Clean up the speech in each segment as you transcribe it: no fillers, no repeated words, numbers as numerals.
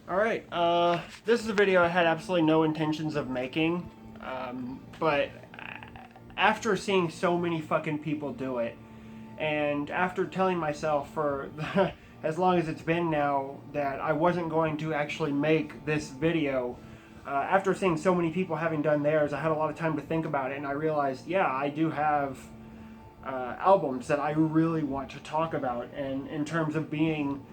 Alright, this is a video I had absolutely no intentions of making, but after seeing so many fucking people do it, and after telling myself for as long as it's been now that I wasn't going to actually make this video, after seeing so many people having done theirs, I had a lot of time to think about it, and I realized, yeah, I do have albums that I really want to talk about, and in terms of being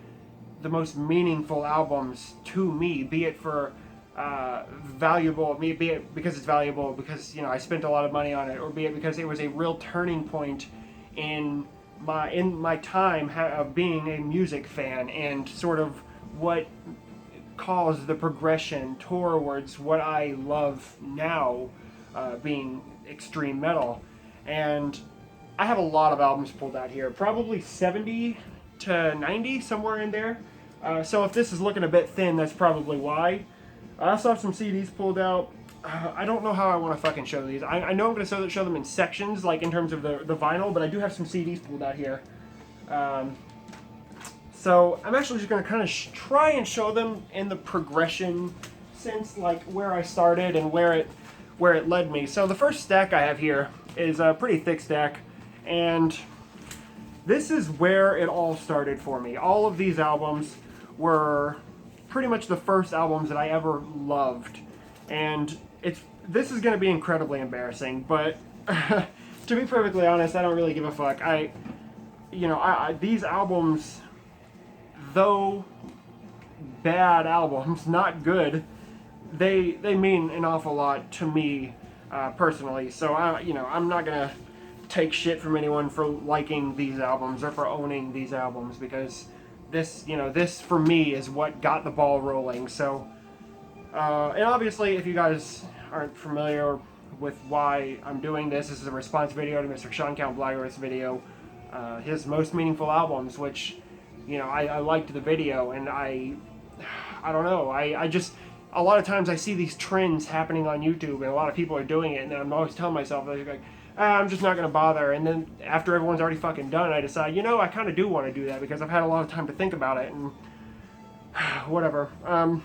the most meaningful albums to me, be it for valuable, be it because it's valuable because I spent a lot of money on it, or be it because it was a real turning point in my time of being a music fan, and sort of what caused the progression towards what I love now, being extreme metal. And I have a lot of albums pulled out here, probably 70 to 90, somewhere in there. So if this is looking a bit thin, that's probably why. I also have some CDs pulled out. I don't know how I want to fucking show these. I know I'm going to show them in sections, like in terms of the vinyl, but I do have some CDs pulled out here. So I'm actually just going to kind of try and show them in the progression since, like, where I started and where it led me. So the first stack I have here is a pretty thick stack, and this is where it all started for me. All of these albums were pretty much the first albums that I ever loved, and this is going to be incredibly embarrassing, but to be perfectly honest, I don't really give a fuck. These albums, though bad albums, not good, they mean an awful lot to me personally. So I'm not gonna take shit from anyone for liking these albums or for owning these albums, because this for me is what got the ball rolling. So, and obviously, if you guys aren't familiar with why I'm doing this is a response video to Mr. Shawn Blagger's video, his most meaningful albums, which, I liked the video, and I don't know, I just, a lot of times I see these trends happening on YouTube, and a lot of people are doing it, and I'm always telling myself, like, I'm just not going to bother. And then after everyone's already fucking done, I decide, I kind of do want to do that, because I've had a lot of time to think about it, and whatever. I'm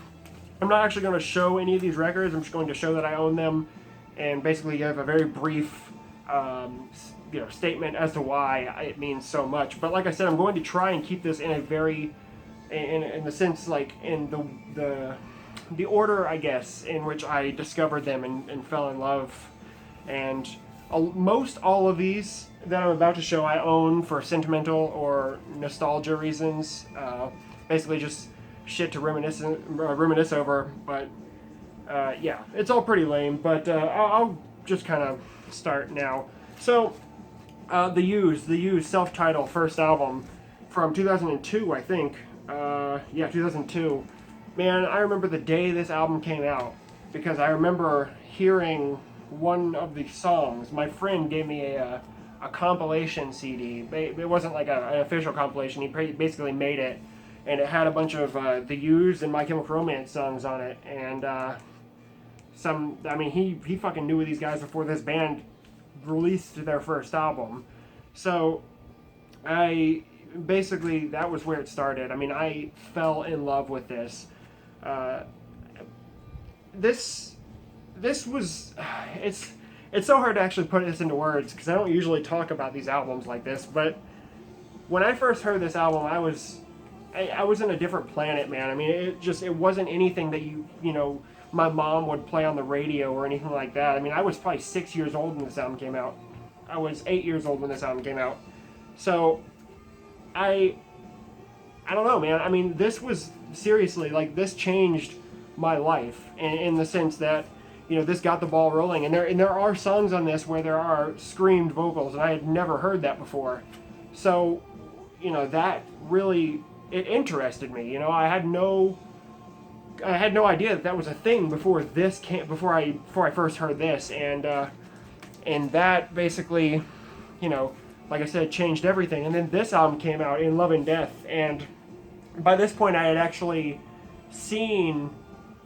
not actually going to show any of these records. I'm just going to show that I own them, and basically give a very brief statement as to why it means so much. But like I said, I'm going to try and keep this in a very, in the sense, like, in the order, I guess, in which I discovered them and fell in love. And most all of these that I'm about to show I own for sentimental or nostalgia reasons. Basically just shit to reminisce over. But yeah, it's all pretty lame. But I'll just kind of start now. So the Used self-titled first album from 2002, I think. Yeah, 2002. Man, I remember the day this album came out, because I remember hearing one of the songs. My friend gave me a compilation CD. It wasn't like an official compilation. He basically made it, and it had a bunch of the Used and My Chemical Romance songs on it. And he fucking knew these guys before this band released their first album. So that was where it started. I mean, I fell in love with this. This was, it's so hard to actually put this into words, because I don't usually talk about these albums like this. But when I first heard this album, I was in a different planet, man. I mean, it wasn't anything that my mom would play on the radio or anything like that. I mean, I was probably 6 years old when this album came out. I was 8 years old when this album came out. So I don't know, man. I mean, this was seriously, like, this changed my life in the sense that, this got the ball rolling. And there are songs on this where there are screamed vocals, and I had never heard that before. So, that really, it interested me. I had no idea that was a thing before I first heard this, and that basically, like I said, changed everything. And then this album came out, In Love and Death, and by this point I had actually seen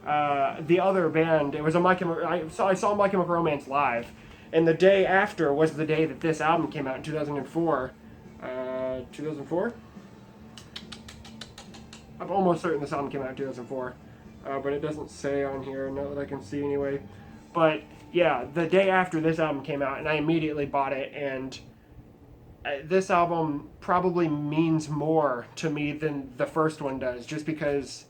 the other band. It was I saw My Chemical Romance live, and the day after was the day that this album came out in 2004. 2004? I'm almost certain this album came out in 2004. but it doesn't say on here, not that I can see anyway. But yeah, the day after this album came out, and I immediately bought it, and this album probably means more to me than the first one does, just because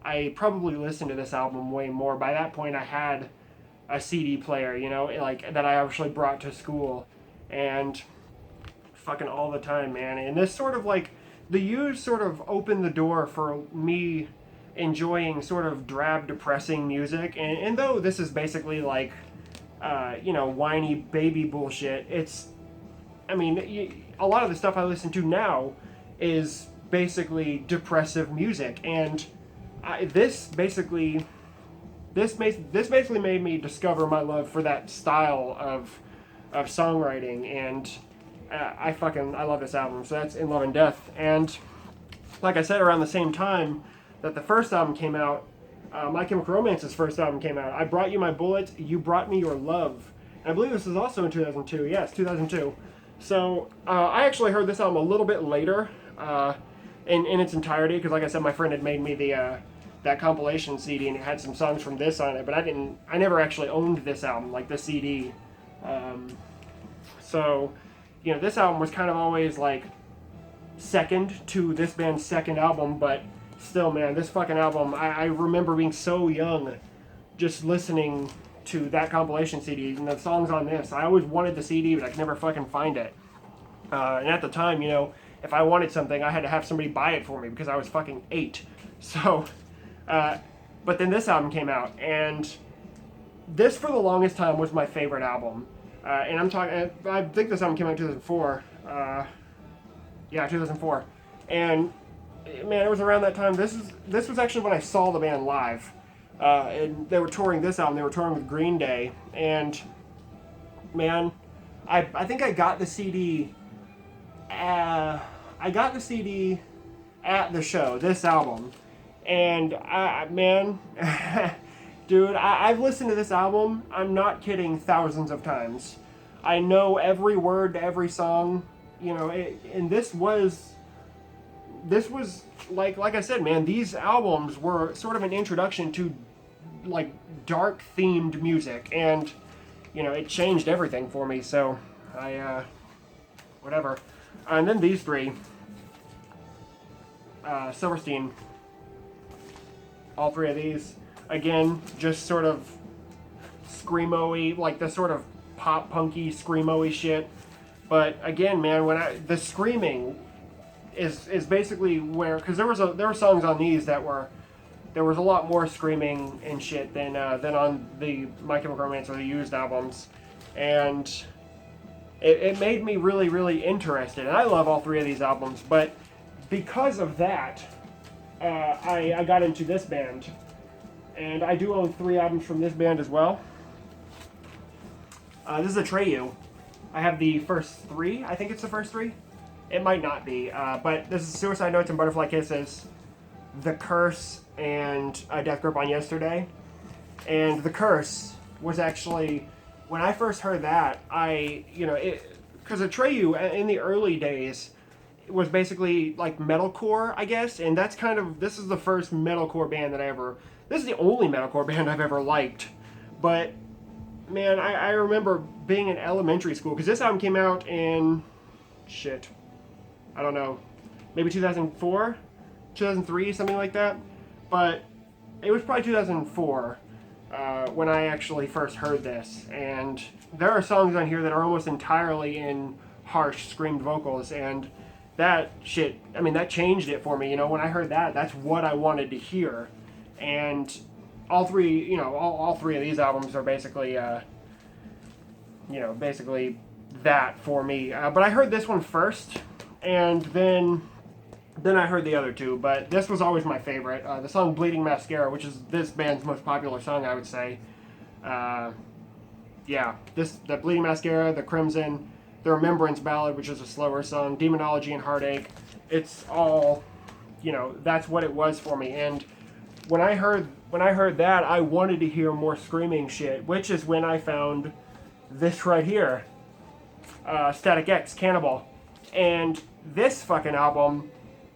I probably listened to this album way more. By that point, I had a CD player, you know, like that I actually brought to school, and fucking all the time, man. And this sort of like the Used sort of opened the door for me enjoying sort of drab, depressing music. And though this is basically like, you know, whiny baby bullshit, it's, I mean, a lot of the stuff I listen to now is basically depressive music, and this basically made me discover my love for that style of songwriting, and I love this album. So that's In Love and Death. And like I said, around the same time that the first album came out, My Chemical Romance's first album came out. I Brought You My Bullets, You Brought Me Your Love. And I believe this was also in 2002. Yes, 2002. So I actually heard this album a little bit later in its entirety, because like I said, my friend had made me that compilation CD, and it had some songs from this on it, but I never actually owned this album, like the CD. So, you know, this album was kind of always like second to this band's second album, but still, man, this fucking album, I remember being so young just listening to that compilation CD and the songs on this. I always wanted the CD, but I could never fucking find it. And at the time, you know, if I wanted something, I had to have somebody buy it for me because I was fucking 8. So, but then this album came out, and this for the longest time was my favorite album. And I think this album came out in 2004. Yeah, 2004. And man, it was around that time. This was actually when I saw the band live. And they were touring this album. They were touring with Green Day. And man, I think I got the CD. I got the CD at the show, this album. And man, dude, I've listened to this album, I'm not kidding, thousands of times. I know every word to every song, you know, and this was like I said, man, these albums were sort of an introduction to like dark themed music, and you know, it changed everything for me. So whatever. And then these three, Silverstein, all three of these, again, just sort of screamo-y, like the sort of pop-punky, screamo-y shit. But again, man, the screaming is basically where, because there were songs on these that there was a lot more screaming and shit than on the My Chemical Romance or the Used albums, and it made me really, really interested. And I love all three of these albums, but because of that, I got into this band, and I do own 3 albums from this band as well. This is Atreyu. I have the first 3. I think it's the first 3. It might not be, but this is Suicide Notes and Butterfly Kisses, The Curse, and Death Grip on Yesterday. And The Curse was actually, when I first heard that, because Atreyu in the early days was basically like metalcore, I guess, and this is the first metalcore band this is the only metalcore band I've ever liked. But man, I remember being in elementary school, because this album came out in, I don't know, maybe 2004, 2003, something like that. But it was probably 2004 when I actually first heard this. And there are songs on here that are almost entirely in harsh screamed vocals, and that shit, I mean, that changed it for me. You know, when I heard that, that's what I wanted to hear. And all three of these albums are basically, basically that for me. But I heard this one first, and then I heard the other 2. But this was always my favorite. The song Bleeding Mascara, which is this band's most popular song, I would say. The Bleeding Mascara, The Crimson, the Remembrance Ballad, which is a slower song, Demonology and Heartache. It's all, that's what it was for me. And when I heard that, I wanted to hear more screaming shit, which is when I found this right here, Static X, Cannibal. And this fucking album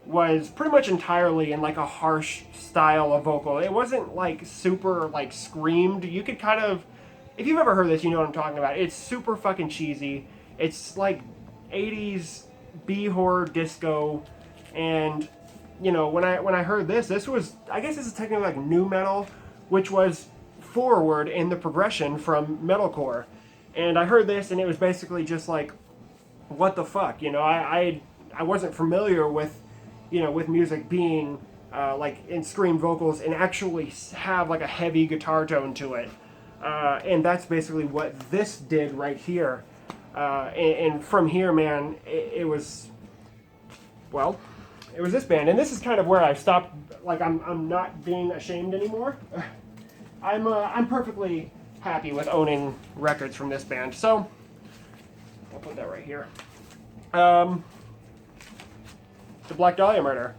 was pretty much entirely in like a harsh style of vocal. It wasn't like super like screamed. You could kind of, if you've ever heard this, you know what I'm talking about. It's super fucking cheesy. It's like 80s B horror disco, and you know, when I heard this, this was, I guess this is technically like nu metal, which was forward in the progression from metalcore. And I heard this, and it was basically just like, what the fuck, you know? I wasn't familiar with, you know, with music being like in scream vocals and actually have like a heavy guitar tone to it. And that's basically what this did right here. And from here, man, it was, well, it was this band, and this is kind of where I stopped. Like I'm not being ashamed anymore. I'm perfectly happy with owning records from this band. So I'll put that right here. The Black Dahlia Murder.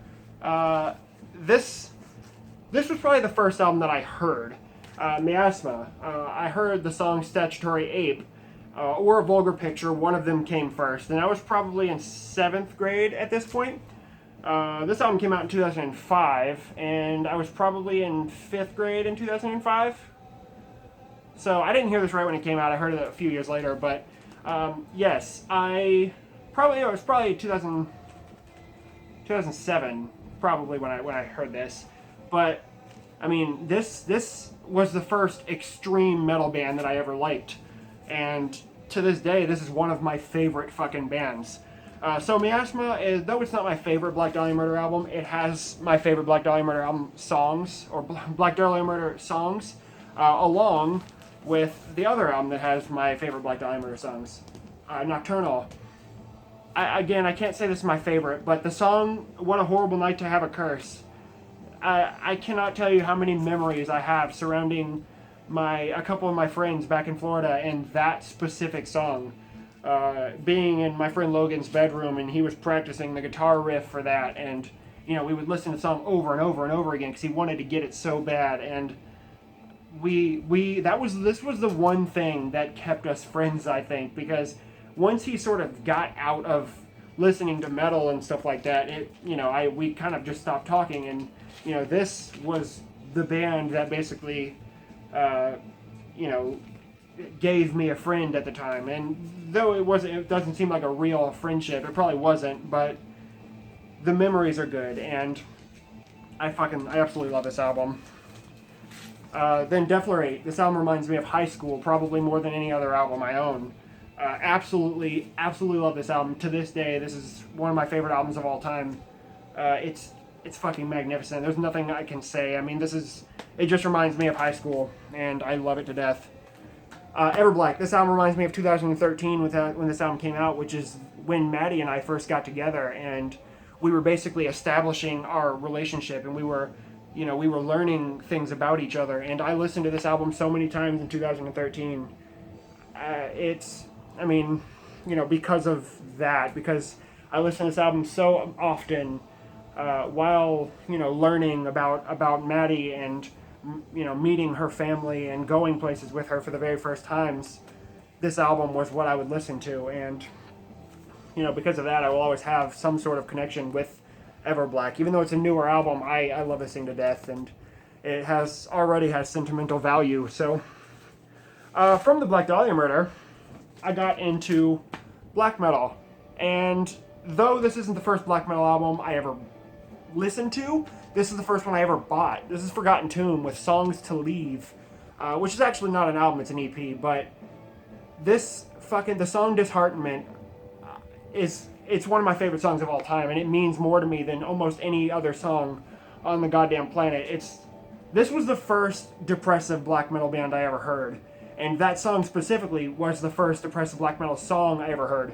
This was probably the first album that I heard. Miasma. I heard the song Statutory Ape or A Vulgar Picture. One of them came first, and I was probably in 7th grade at this point. This album came out in 2005, and I was probably in 5th grade in 2005. So I didn't hear this right when it came out. I heard it a few years later, but yes, it was probably 2007 probably when I heard this. But I mean, this was the first extreme metal band that I ever liked, and to this day, this is one of my favorite fucking bands. So Miasma, though it's not my favorite Black Dahlia Murder album, it has my favorite Black Dahlia Murder album songs, or Black Dahlia Murder songs, along with the other album that has my favorite Black Dahlia Murder songs, Nocturnal. I can't say this is my favorite, but the song What a Horrible Night to Have a Curse, I cannot tell you how many memories I have surrounding a couple of my friends back in Florida and that specific song. Being in my friend Logan's bedroom, and he was practicing the guitar riff for that, and you know, we would listen to the song over and over and over again because he wanted to get it so bad. And this was the one thing that kept us friends, I think, because once he sort of got out of listening to metal and stuff like that, we kind of just stopped talking. And you know, this was the band that basically gave me a friend at the time. And though it doesn't seem like a real friendship, it probably wasn't, but the memories are good, and I absolutely love this album. Then Deflorate. This album reminds me of high school probably more than any other album I own. Absolutely love this album. To this day, this is one of my favorite albums of all time. It's fucking magnificent. There's nothing I can say. I mean, it just reminds me of high school, and I love it to death. Everblack. This album reminds me of 2013 when this album came out, which is when Maddie and I first got together, and we were basically establishing our relationship, and we were learning things about each other. And I listened to this album so many times in 2013. Because of that, because I listened to this album so often while learning about Maddie and meeting her family and going places with her for the very first times. This album was what I would listen to, and because of that, I will always have some sort of connection with Everblack. Even though it's a newer album, I love this thing to death, and it already has sentimental value. So from the Black Dahlia Murder, I got into black metal, and though this isn't the first black metal album I ever listened to, this is the first one I ever bought. This is Forgotten Tomb with Songs to Leave, which is actually not an album, it's an EP, but the song Disheartenment it's one of my favorite songs of all time, and it means more to me than almost any other song on the goddamn planet. This was the first depressive black metal band I ever heard, and that song specifically was the first depressive black metal song I ever heard.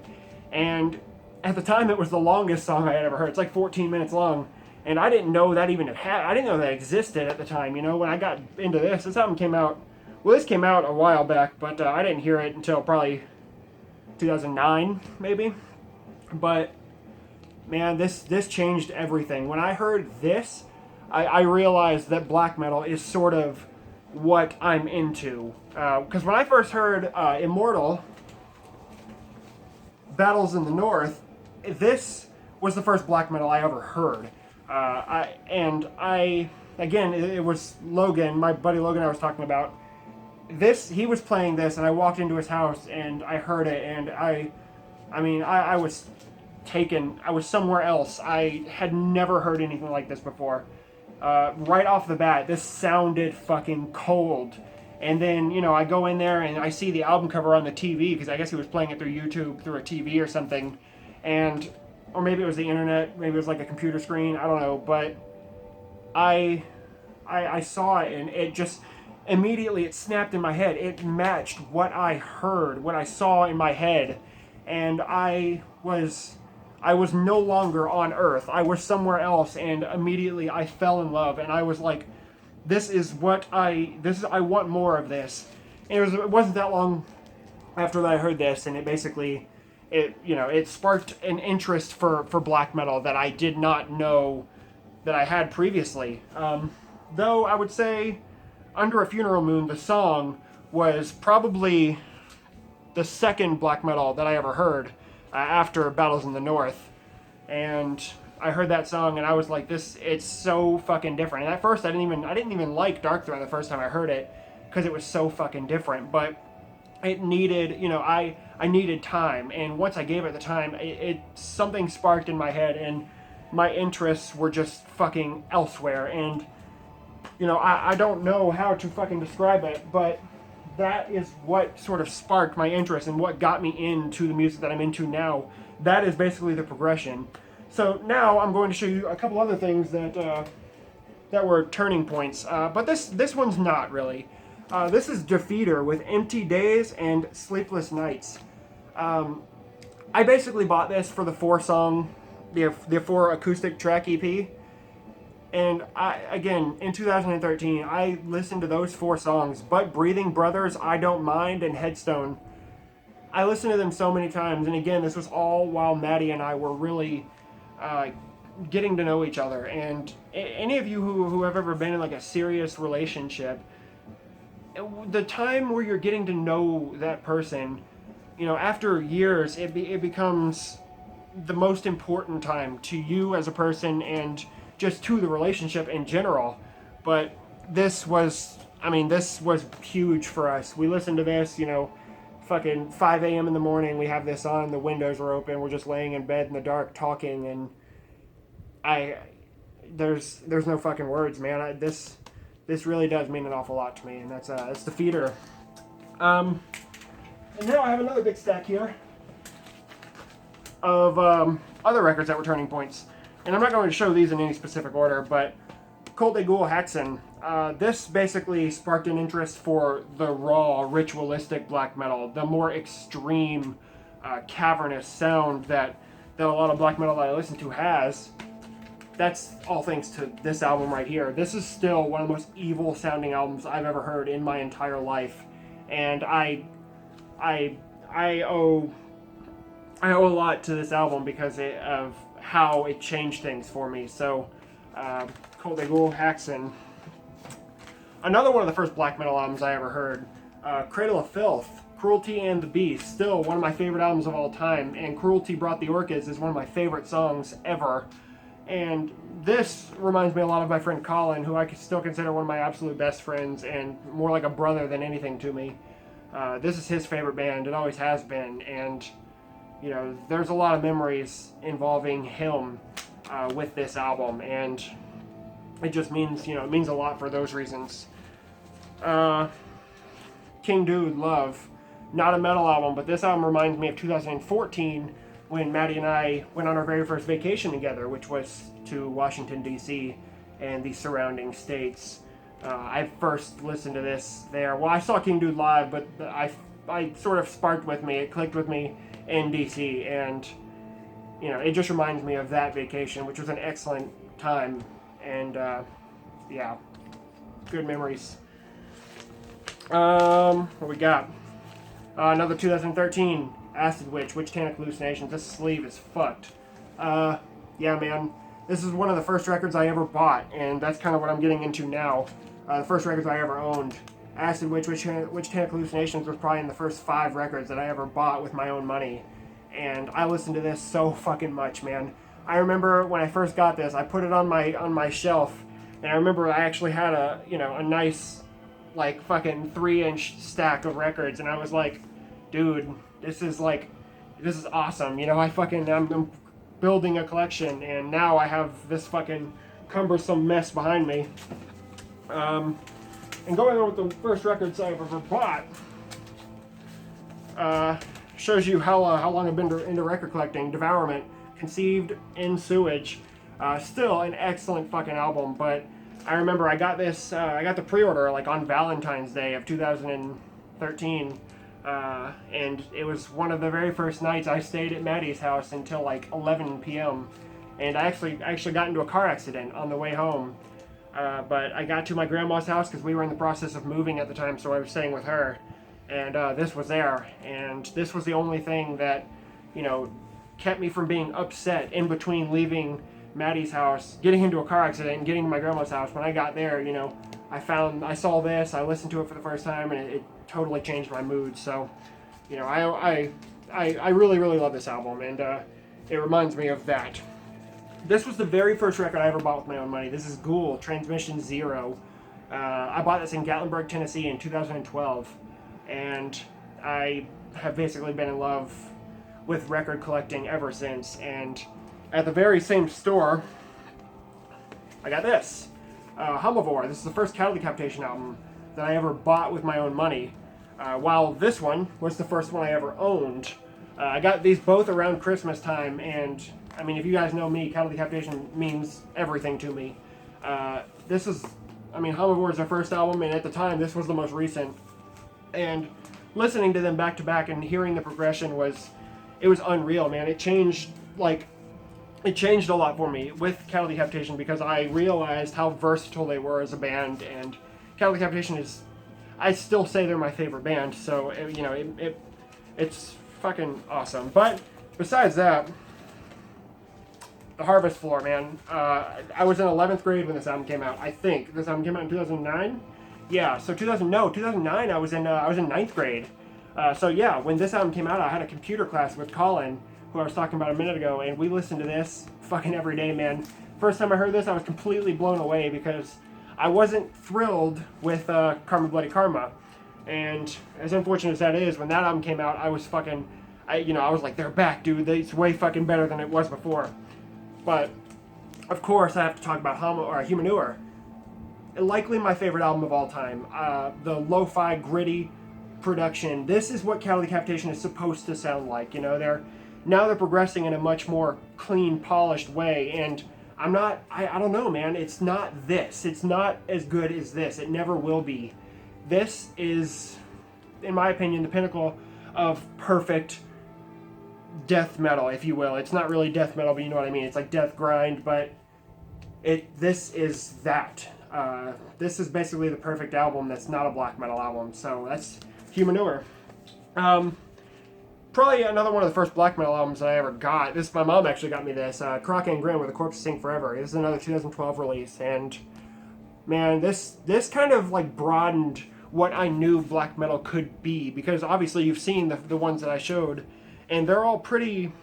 And at the time, it was the longest song I had ever heard. It's like 14 minutes long. And I didn't know that I didn't know that existed at the time, when I got into this album came out, this came out a while back, but I didn't hear it until probably 2009, maybe. But, man, this changed everything. When I heard this, I realized that black metal is sort of what I'm into. Because when I first heard Immortal, Battles in the North, this was the first black metal I ever heard. Again, it was Logan, my buddy Logan I was talking about. He was playing this, and I walked into his house, and I heard it, and I was taken. I was somewhere else. I had never heard anything like this before. Right off the bat, this sounded fucking cold. And then, I go in there and I see the album cover on the TV, because I guess he was playing it through YouTube, through a TV or something. Or maybe it was the internet, maybe it was like a computer screen, I don't know. But I saw it, and it just, immediately it snapped in my head. It matched what I heard, what I saw in my head. And I was no longer on Earth. I was somewhere else, and immediately I fell in love, and I was like, I want more of this. And it wasn't that long after that I heard this, and it sparked an interest for black metal that I did not know that I had previously. Though I would say Under a Funeral Moon, the song, was probably the second black metal that I ever heard, after Battles in the North. And I heard that song, and I was like, it's so fucking different. And at first I didn't even like Darkthrone the first time I heard it, because it was so fucking different. But it needed, I needed time, and once I gave it the time, something sparked in my head, and my interests were just fucking elsewhere. And I don't know how to fucking describe it, but that is what sort of sparked my interest and what got me into the music that I'm into now. That is basically the progression. So now I'm going to show you a couple other things that were turning points, but this one's not really. This is Defeater with Empty Days and Sleepless Nights. I basically bought this for the 4 acoustic track EP. And again, in 2013, I listened to those 4 songs, But Breathing Brothers, I Don't Mind, and Headstone. I listened to them so many times, and again, this was all while Maddie and I were really getting to know each other. And any of you who have ever been in like a serious relationship, the time where you're getting to know that person, after years, it becomes the most important time to you as a person and just to the relationship in general. But this was huge for us. We listened to this, fucking 5 a.m. in the morning. We have this on, the windows are open, we're just laying in bed in the dark talking, and there's no fucking words, man. This really does mean an awful lot to me, and that's Defeater. And now I have another big stack here of other records that were turning points. And I'm not going to show these in any specific order, but Cult de Ghoul Haxan. This basically sparked an interest for the raw, ritualistic black metal, the more extreme, cavernous sound that a lot of black metal that I listen to has. That's all thanks to this album right here. This is still one of the most evil sounding albums I've ever heard in my entire life, and I owe a lot to this album because of how it changed things for me. So, Cult de Ghoul Haxan. Another one of the first black metal albums I ever heard, Cradle of Filth, Cruelty and the Beast, still one of my favorite albums of all time, and Cruelty Brought the Orchids is one of my favorite songs ever. And this reminds me a lot of my friend Colin, who I still consider one of my absolute best friends and more like a brother than anything to me. This is his favorite band, it always has been, and there's a lot of memories involving him with this album, and it just means, it means a lot for those reasons. King Dude, Love. Not a metal album, but this album reminds me of 2014 when Maddie and I went on our very first vacation together, which was to Washington, D.C. and the surrounding states. I first listened to this there. Well, I saw King Dude live, but I sort of sparked with me, it clicked with me in D.C., and, it just reminds me of that vacation, which was an excellent time, and, yeah, good memories. What we got? Another 2013, Acid Witch, Witchtanic Hallucinations. This sleeve is fucked. Yeah, man. This is one of the first records I ever bought, and that's kind of what I'm getting into now. The first records I ever owned. Acid Witch, Witchtanic Hallucinations was probably in the first 5 records that I ever bought with my own money. And I listened to this so fucking much, man. I remember when I first got this, I put it on my shelf, and I remember I actually had a nice like fucking 3-inch stack of records, and I was like, dude, this is awesome. I'm building a collection, and now I have this fucking cumbersome mess behind me. And going on with the first records I've ever bought, shows you how long I've been into record collecting. Devourment, Conceived in Sewage, still an excellent fucking album. But I remember I got this, I got the pre-order like on Valentine's Day of 2013, and it was one of the very first nights I stayed at Maddie's house until like 11 p.m. And I actually got into a car accident on the way home. But I got to my grandma's house because we were in the process of moving at the time, so I was staying with her. And this was there, and this was the only thing that, kept me from being upset in between leaving Maddie's house, getting into a car accident, and getting to my grandma's house. When I got there, I saw this, I listened to it for the first time, and it totally changed my mood. So, I really, really love this album, and it reminds me of that. This was the very first record I ever bought with my own money. This is Ghoul, Transmission Zero. I bought this in Gatlinburg, Tennessee in 2012, and I have basically been in love with record collecting ever since. And at the very same store, I got this. Humivore. This is the first Cattle Decapitation album that I ever bought with my own money, while this one was the first one I ever owned. I got these both around Christmas time, and I mean, if you guys know me, Cattle Decapitation means everything to me. Humivore is their first album, and at the time, this was the most recent. And listening to them back to back and hearing the progression was unreal, man. It changed a lot for me with Cattle Decapitation because I realized how versatile they were as a band, and Cattle Decapitation I still say they're my favorite band, so it's fucking awesome. But besides that, The Harvest Floor, man. I was in 11th grade when this album came out. I think this album came out in 2009. Yeah, so 2009. I was in 9th grade. So yeah, when this album came out, I had a computer class with Colin, who I was talking about a minute ago, and we listened to this fucking every day, man. First time I heard this, I was completely blown away because I wasn't thrilled with Karma Bloody Karma, and as unfortunate as that is, when that album came out, I was like, they're back, dude. It's way fucking better than it was before. But of course, I have to talk about Humanure. Likely my favorite album of all time. The lo-fi, gritty production. This is what Cattle Decapitation is supposed to sound like. They're progressing in a much more clean, polished way, and I don't know, man. It's not this. It's not as good as this. It never will be. This is, in my opinion, the pinnacle of perfect death metal, if you will. It's not really death metal, but you know what I mean. It's like death grind, but this is that. This is basically the perfect album that's not a black metal album. So that's Humanure. Probably another one of the first black metal albums that I ever got. My mom actually got me this. Croc and Grin with The Corpses Sing Forever. This is another 2012 release, and man, this kind of like broadened what I knew black metal could be, because obviously you've seen the ones that I showed, and they're all pretty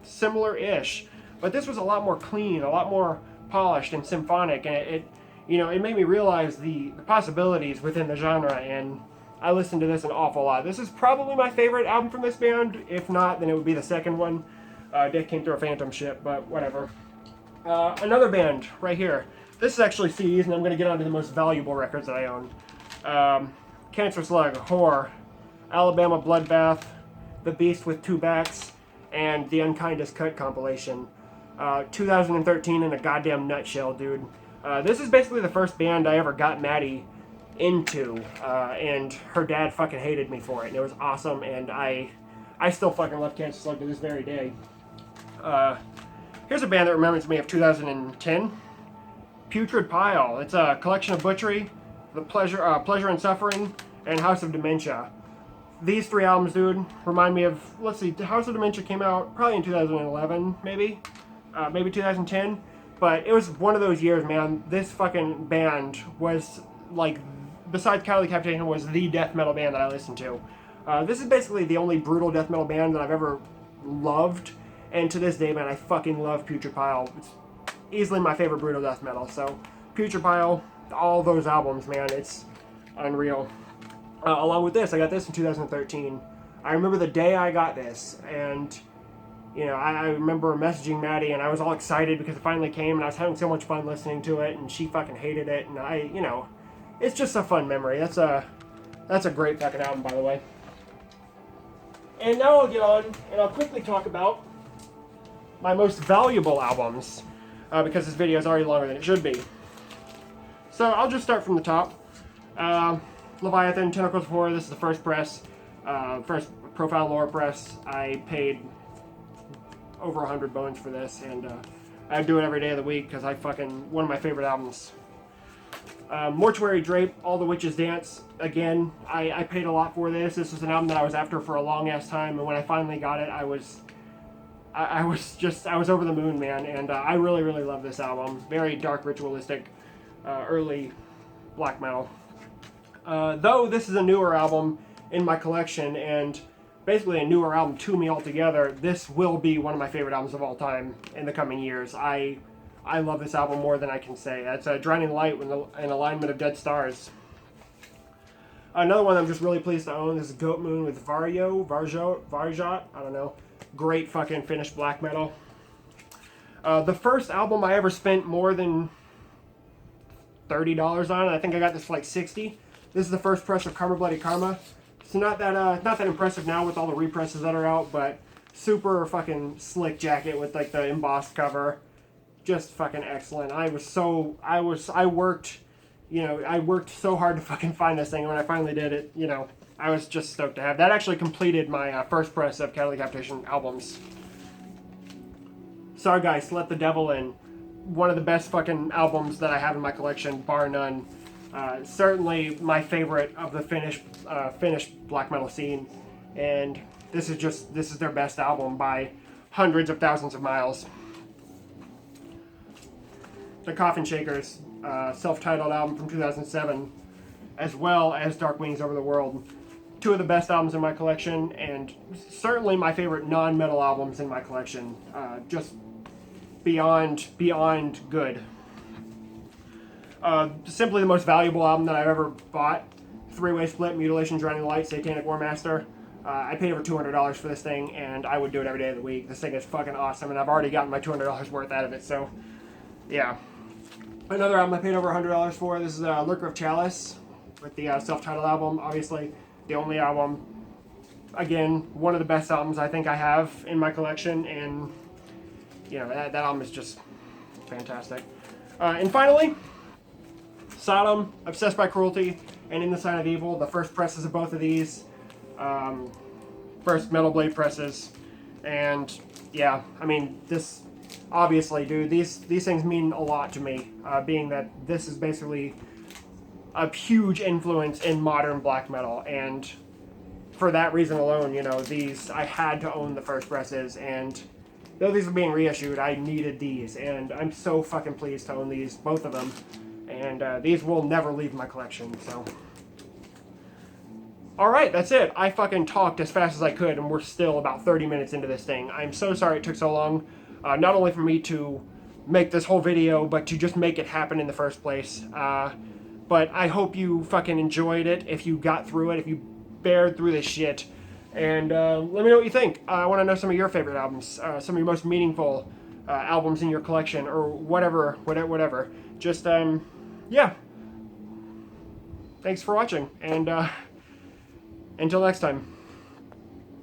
similar-ish, but this was a lot more clean, a lot more polished and symphonic, and it made me realize the possibilities within the genre, and I listened to this an awful lot. This is probably my favorite album from this band. If not, then it would be the second one. Death Came Through a Phantom Ship, but whatever. Another band right here. This is actually CDs, and I'm going to get on to the most valuable records that I own. Cancer Slug, Whore, Alabama Bloodbath, The Beast with Two Backs, and the Unkindest Cut compilation. 2013 in a goddamn nutshell, dude. This is basically the first band I ever got Maddie into, and her dad fucking hated me for it, and it was awesome, and I still fucking love Cancer Slug to this very day. Here's a band that reminds me of 2010. Putrid Pile. It's a collection of Butchery, The Pleasure and Suffering, and House of Dementia. These three albums, dude, remind me of, let's see, House of Dementia came out probably in 2011, maybe 2010, but it was one of those years, man. This fucking band was like, besides Cattle Decapitation, was the death metal band that I listened to. This is basically the only brutal death metal band that I've ever loved, And to this day, man, I fucking love Putrepile. It's easily my favorite brutal death metal. So Putrepile, all those albums, man, it's unreal. Along with this, I got this in 2013. I remember the day I got this, and you know, I remember messaging Maddie, and I was all excited because it finally came, and I was having so much fun listening to it, and she fucking hated it, and you know, it's just a fun memory. That's a great fucking album, by the way. And now I'll get on, and I'll quickly talk about my most valuable albums, because this video is already longer than it should be. So I'll just start from the top. Leviathan, Tentacles of Horror, this is the first press, first Profile Lore press. I paid over 100 bones for this, and I do it every day of the week because one of my favorite albums. Mortuary Drape, All the Witches Dance. Again, I paid a lot for this. This was an album that I was after for a long ass time, and when I finally got it, I was over the moon, man. And I really, really love this album. Very dark, ritualistic, early black metal. Though this is a newer album in my collection, and basically a newer album to me altogether, this will be one of my favorite albums of all time in the coming years. I love this album more than I can say. That's Drowning Light with an alignment of Dead Stars. Another one I'm just really pleased to own is Goat Moon with Varjot, I don't know. Great fucking Finnish black metal. The first album I ever spent more than $30 on, I think I got this for like $60. This is the first press of Karma Bloody Karma. It's not that impressive now with all the represses that are out, but super fucking slick jacket with like the embossed cover. Just fucking excellent. I worked so hard to fucking find this thing, and when I finally did it, you know, I was just stoked to have. That actually completed my first press of Catalytic Capitation albums. Sorry Guys, Let the Devil In. One of the best fucking albums that I have in my collection, bar none. Certainly my favorite of the Finnish black metal scene, and this is their best album by hundreds of thousands of miles. The Coffin Shakers, self-titled album from 2007, as well as Dark Wings Over the World. Two of the best albums in my collection, and certainly my favorite non-metal albums in my collection. Just beyond good. Simply the most valuable album that I've ever bought. Three-Way Split, Mutilation, Drowning Light, Satanic War Master. I paid over $200 for this thing, and I would do it every day of the week. This thing is fucking awesome, and I've already gotten my $200 worth out of it, so yeah. Another album I paid over $100 for, this is Lurker of Chalice, with the self-titled album, obviously the only album. Again, one of the best albums I think I have in my collection, and you know, that album is just fantastic. And finally, Sodom, Obsessed by Cruelty, and In the Sign of Evil, the first presses of both of these, first Metal Blade presses, and yeah, I mean, this, obviously, dude, these things mean a lot to me, being that this is basically a huge influence in modern black metal, and for that reason alone, you know, I had to own the first presses, and though these are being reissued, I needed these, and I'm so fucking pleased to own these, both of them, and these will never leave my collection, so. Alright, that's it. I fucking talked as fast as I could, and we're still about 30 minutes into this thing. I'm so sorry it took so long. Not only for me to make this whole video, but to just make it happen in the first place. But I hope you fucking enjoyed it, if you got through it, if you bared through this shit. And let me know what you think. I want to know some of your favorite albums, some of your most meaningful albums in your collection, or whatever. Just, yeah. Thanks for watching, and until next time.